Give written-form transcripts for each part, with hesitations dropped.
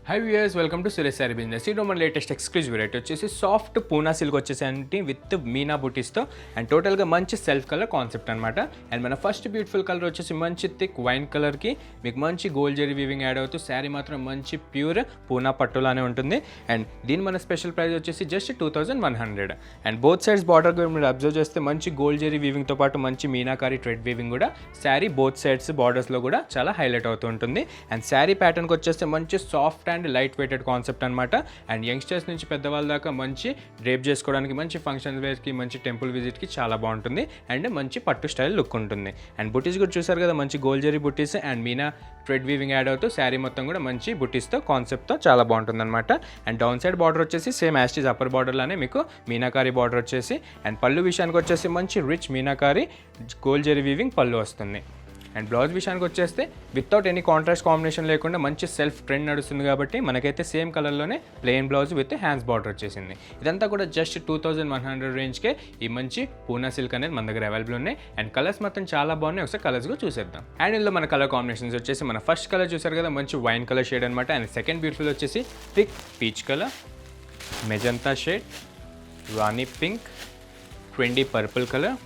High viewers, welcome to Suresh sorry business. ఈరోజు మన latest exclusive variety వచ్చేసి సాఫ్ట్ పూనా సిల్క్ వచ్చేసి విత్ మీనా బుటీస్తో అండ్ టోటల్గా మంచి సెల్ఫ్ కలర్ కాన్సెప్ట్ అనమాట. అండ్ మన ఫస్ట్ బ్యూటిఫుల్ కలర్ వచ్చేసి మంచి థిక్ వైన్ కలర్కి మీకు మంచి గోల్డ్ జెరీ వీవింగ్ యాడ్ అవుతూ శారీ మాత్రం మంచి ప్యూర్ పూనా పట్టులానే ఉంటుంది. అండ్ దీని మన స్పెషల్ ప్రైస్ వచ్చేసి just 2100. And both sides border మీరు అబ్జర్వ్ చేస్తే మంచి గోల్డ్ జెరీ వీవింగ్తో పాటు మంచి మీనాకారి థ్రెడ్ వీవింగ్ కూడా శారీ బోత్ సైడ్స్ బార్డర్స్లో కూడా చాలా హైలైట్ అవుతూ ఉంటుంది. అండ్ శారీ ప్యాటర్న్కి వచ్చేస్తే మంచి soft and light weighted concept అనమాట. అండ్ యంగ్స్టర్స్ నుంచి పెద్దవాళ్ళ దాకా మంచి డ్రేప్ చేసుకోవడానికి, మంచి ఫంక్షన్ వేర్కి, మంచి టెంపుల్ విజిట్కి చాలా బాగుంటుంది. అండ్ మంచి పట్టు స్టైల్ లుక్ ఉంటుంది. అండ్ బుటీస్ కూడా చూసారు కదా, మంచి gold zari buttis and Meena thread weaving add అవుతూ శారీ మొత్తం కూడా మంచి బుటీస్తో కాన్సెప్ట్తో చాలా బాగుంటుంది అనమాట. అండ్ డౌన్ సైడ్ బార్డర్ వచ్చేసి సేమ్ యాస్టీస్ అప్పర్ బార్డర్లోనే మీకు మీనాకారి బార్డర్ వచ్చేసి, అండ్ పళ్ళు విషయానికి వచ్చేసి మంచి rich meenakari gold zari weaving పళ్ళు వస్తుంది. అండ్ బ్లౌజ్ విషయానికి వచ్చేస్తే వితౌట్ ఎనీ కాంట్రాస్ట్ కాంబినేషన్ లేకుండా మంచి సెల్ఫ్ ట్రెండ్ నడుస్తుంది కాబట్టి మనకైతే సేమ్ కలర్లోనే plain blouse with hands border వచ్చేసింది. ఇదంతా కూడా జస్ట్ 2100 రేంజ్కే ఈ మంచి పూనా సిల్క్ అనేది మన దగ్గర అవైలబుల్ ఉన్నాయి. అండ్ కలర్స్ మొత్తం చాలా బాగున్నాయి, ఒకసారి కలర్స్ కూడా చూసేద్దాం. అండ్ ఇందులో మన కలర్ కాంబినేషన్స్ వచ్చేసి మన ఫస్ట్ కలర్ చూసారు కదా, మంచి వైన్ కలర్ షేడ్ అనమాట. అండ్ సెకండ్ బ్యూటిఫుల్ వచ్చేసి thick peach colour, magenta shade, Rani pink, trendy purple colour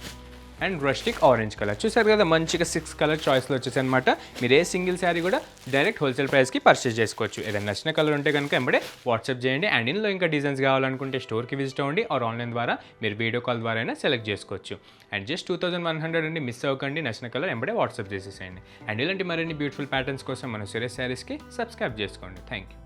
and rustic orange colour. చూసారు కదా, మంచిగా 6 కలర్ చాయిస్లో వచ్చేసి అనమాట. మీరు ఏ సింగిల్ శారీ కూడా డైరెక్ట్ హోల్సేల్ ప్రైస్కి పర్చేస్ చేసుకోవచ్చు. ఏదైనా నచ్చిన కలర్ ఉంటే కనుక వెంబడే వాట్సాప్ చేయండి. అండ్ ఇందులో ఇంకా డిజైన్స్ కావాలనుకుంటే స్టోర్కి విజిట్ అవ్వండి, ఆర్ ఆన్లైన్ ద్వారా మీరు వీడియో కాల్ ద్వారా అయినా సెలెక్ట్ చేసుకోవచ్చు. అండ్ జస్ట్ 2100 అండి, మిస్ అవ్వకండి. నచ్చిన కలర్ వెంబడే వాట్సాప్ చేసేసేయండి. అండ్ ఇలాంటి మరిన్ని బ్యూటిఫుల్ ప్యాటర్న్స్ కోసం మన సురేష్ శారీస్కి సబ్స్క్రైబ్ చేసుకోండి. Thank you.